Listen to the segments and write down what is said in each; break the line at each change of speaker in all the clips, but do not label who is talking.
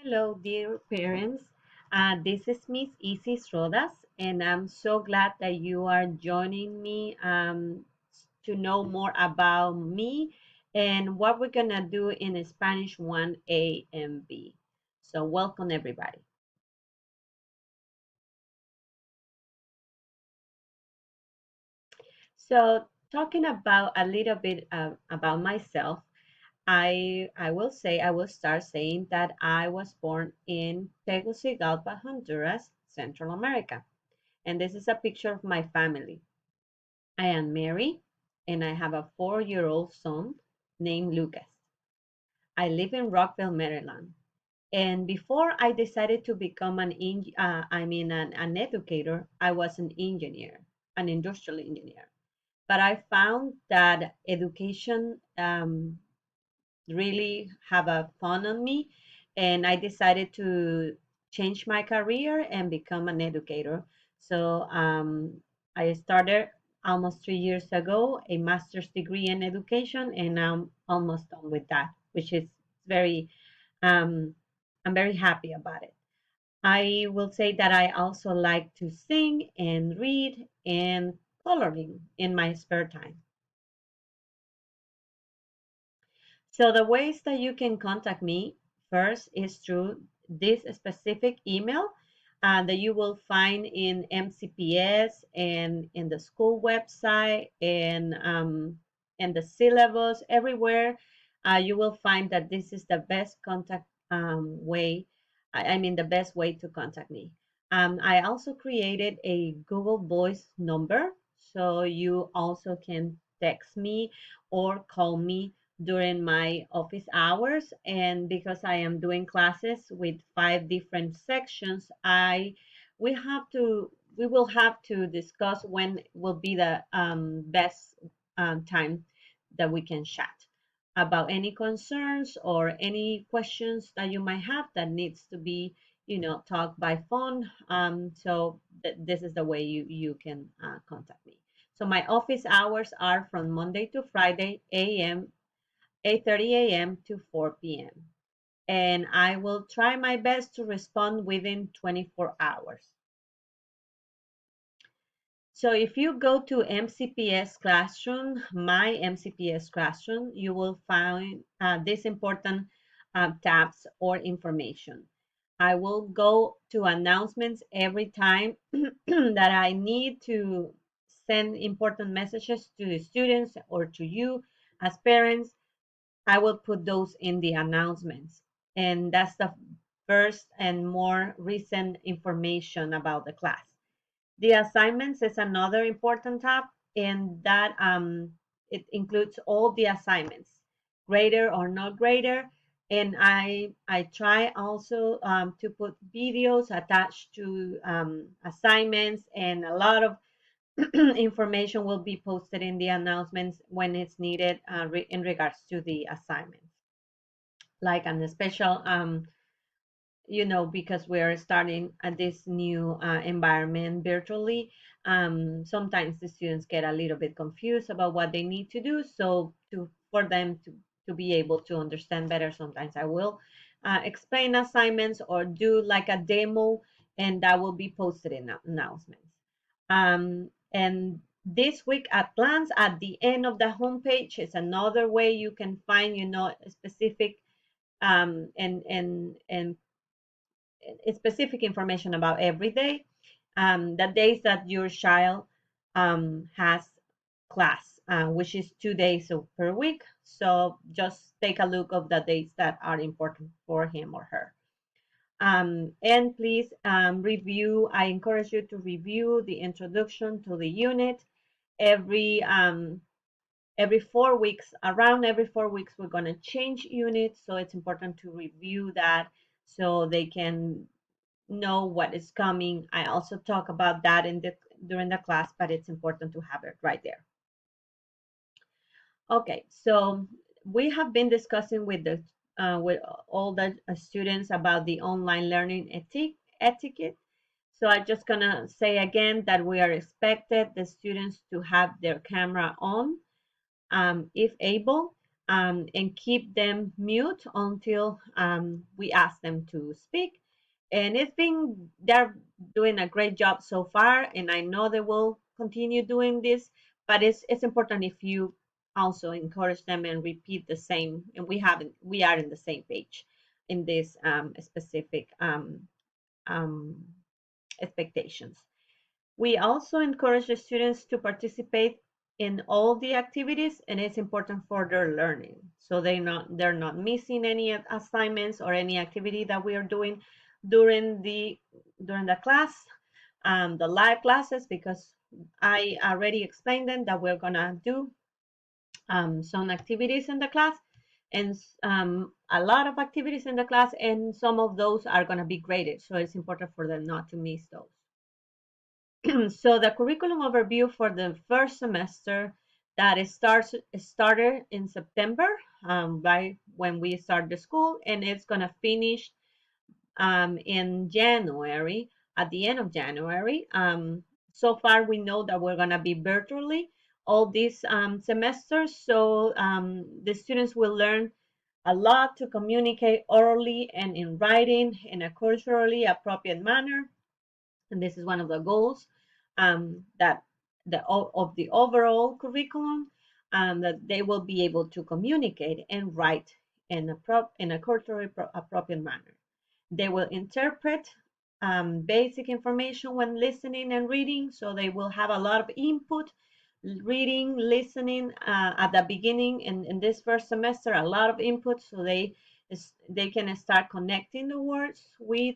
Hello, dear parents. This is Miss Isis Rodas, and I'm so glad that you are joining me to know more about me and what we're going to do in Spanish 1A and B. So, welcome, everybody. So, talking about a little bit about myself, I will say, I will start saying that I was born in Tegucigalpa, Honduras, Central America. And this is a picture of my family. I am Mary, and I have a 4-year-old son named Lucas. I live in Rockville, Maryland. And before I decided to become an educator, I was an engineer, an industrial engineer. But I found that education really have a fun on me, and I decided to change my career and become an educator. So I started almost 3 years ago a master's degree in education, and I'm almost done with that, which is very um, I'm very happy about it. I will say that I also like to sing and read and coloring in my spare time. So the ways that you can contact me first is through this specific email that you will find in MCPS and in the school website and the syllabus everywhere. You will find that this is the best contact way. I mean, the best way to contact me. I also created a Google Voice number, so you also can text me or call me during my office hours. And because I am doing classes with 5 different sections, I we have to we will have to discuss when will be the best time that we can chat about any concerns or any questions that you might have that needs to be talked by phone. This is the way you can contact me. So my office hours are from Monday to Friday, a.m. 8:30 a.m. to 4 p.m. And I will try my best to respond within 24 hours. So if you go to MCPS Classroom, my MCPS Classroom, you will find these important tabs or information. I will go to announcements every time that I need to send important messages to the students or to you as parents. I will put those in the announcements. And that's the first and more recent information about the class. The assignments is another important tab, and that it includes all the assignments, grader or not grader. And I try also to put videos attached to assignments, and a lot of information will be posted in the announcements when it's needed in regards to the assignments, like on the special because we're starting at this new environment virtually. Sometimes the students get a little bit confused about what they need to do. So for them to be able to understand better, sometimes I will explain assignments or do like a demo, and that will be posted in announcements. And this week at glance at the end of the homepage is another way you can find specific and specific information about every day, the days that your child has class, which is 2 days per week. So just take a look of the days that are important for him or her. And please review. I encourage you to review the introduction to the unit every every 4 weeks. Around every 4 weeks, we're going to change units, so it's important to review that so they can know what is coming. I also talk about that during the class, but it's important to have it right there. Okay, so we have been discussing with all the students about the online learning etiquette. So I'm just gonna say again that we are expected the students to have their camera on if able. and keep them mute until we ask them to speak. And they're doing a great job so far, and I know they will continue doing this, but it's important if you also encourage them and repeat the same, and we are in the same page in this specific um, expectations. We also encourage the students to participate in all the activities, and it's important for their learning. So they're not missing any assignments or any activity that we are doing during the class, the live classes, because I already explained them that we're gonna do some activities in the class, and a lot of activities in the class, and some of those are gonna be graded. So it's important for them not to miss those. So the curriculum overview for the first semester that started in September, right when we start the school, and it's gonna finish in January, at the end of January. So far, we know that we're gonna be virtually all these semesters, so the students will learn a lot to communicate orally and in writing in a culturally appropriate manner, and this is one of the goals that of the overall curriculum, that they will be able to communicate and write in a culturally appropriate manner. They will interpret basic information when listening and reading, so they will have a lot of input, reading, listening at the beginning in this first semester, a lot of input, so they can start connecting the words with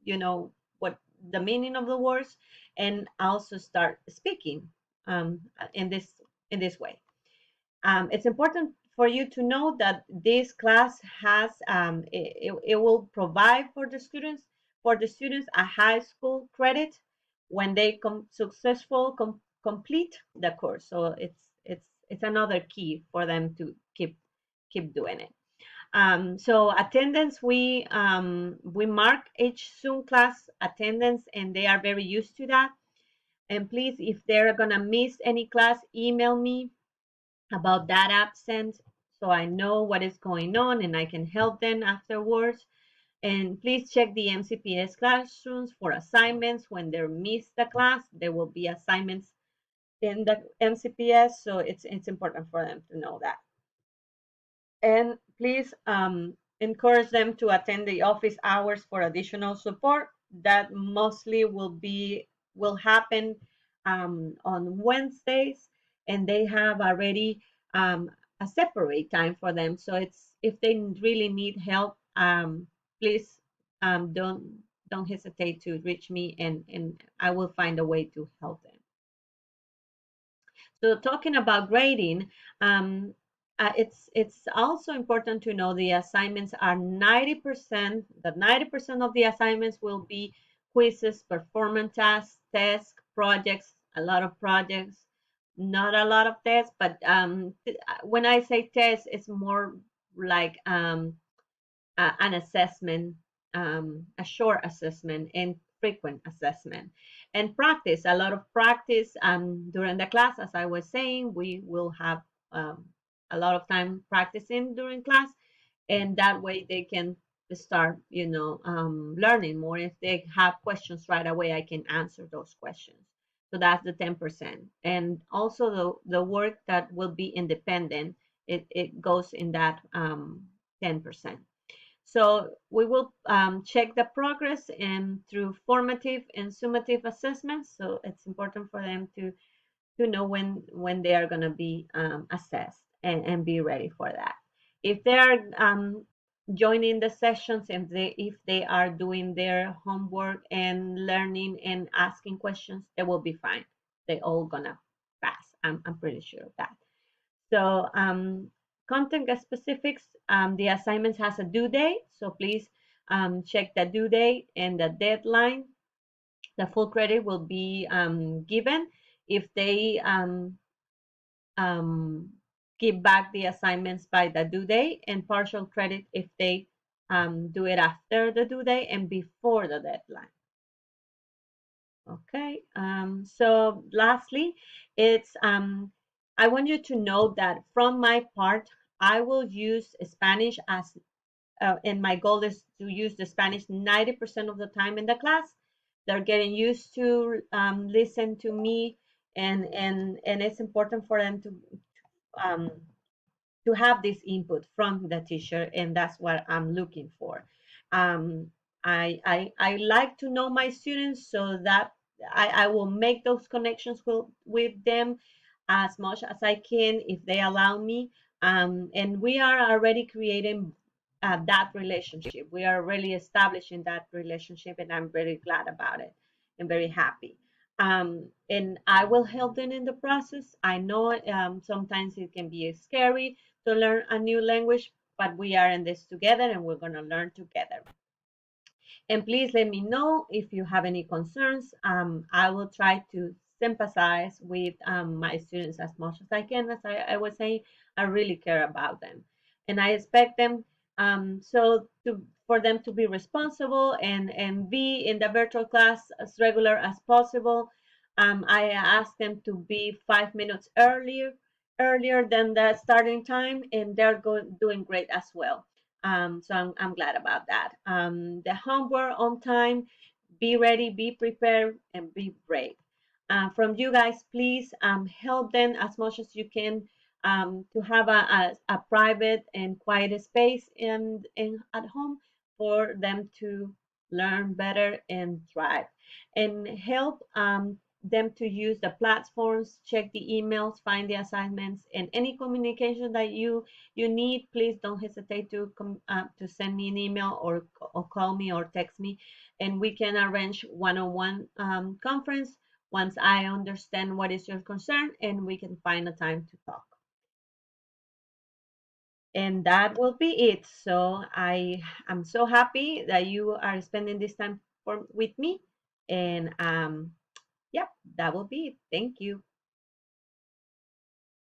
you know what the meaning of the words, and also start speaking um, in this in this way. It's important for you to know that this class has it will provide for the students a high school credit when they complete the course. So it's another key for them to keep doing it. So attendance, we mark each Zoom class attendance, and they are very used to that. And please, if they're gonna miss any class, email me about that absence so I know what is going on and I can help them afterwards. And please check the MCPS classrooms for assignments. When they miss the class, there will be assignments in the MCPS, so it's important for them to know that. And please encourage them to attend the office hours for additional support. That mostly will happen on Wednesdays, and they have already a separate time for them. So it's if they really need help, please don't hesitate to reach me, and I will find a way to help them. So talking about grading, it's also important to know the assignments are 90%. That 90% of the assignments will be quizzes, performance tests, projects, a lot of projects, not a lot of tests. But when I say tests, it's more like an assessment, a short assessment, and frequent assessment. And practice, a lot of practice during the class. As I was saying, we will have a lot of time practicing during class, and that way they can start, learning more. If they have questions right away, I can answer those questions. So that's the 10%. And also the work that will be independent, it goes in that 10%. So we will check the progress and through formative and summative assessments. So it's important for them to know when they are going to be assessed and be ready for that. If they are joining the sessions and if they are doing their homework and learning and asking questions, they will be fine. They all gonna pass. I'm pretty sure of that. So content specifics, the assignments has a due date, so please check the due date and the deadline. The full credit will be given if they um, give back the assignments by the due date, and partial credit if they do it after the due date and before the deadline. Okay, so lastly, it's I want you to know that from my part, I will use Spanish as, and my goal is to use the Spanish 90% of the time in the class. They're getting used to listen to me, and it's important for them um, to have this input from the teacher, and that's what I'm looking for. Um, I like to know my students so that I will make those connections with them as much as I can if they allow me. And we are already creating that relationship. We are really establishing that relationship, and I'm very glad about it and very happy. And I will help them in the process. I know sometimes it can be scary to learn a new language, but we are in this together and we're going to learn together. And please let me know if you have any concerns. I will try to sympathize with my students as much as I can. As I was saying, I really care about them. And I expect them for them to be responsible and be in the virtual class as regular as possible. I ask them to be 5 minutes earlier than the starting time, and doing great as well. So I'm glad about that. The homework on time, be ready, be prepared, and be brave. From you guys, please help them as much as you can to have a private and quiet space in at home for them to learn better and thrive. And help them to use the platforms, check the emails, find the assignments, and any communication that you need. Please don't hesitate to send me an email or call me or text me, and we can arrange one-on-one conference once I understand what is your concern, and we can find a time to talk. And that will be it. So I am so happy that you are spending this time with me, and yeah, that will be it. Thank you.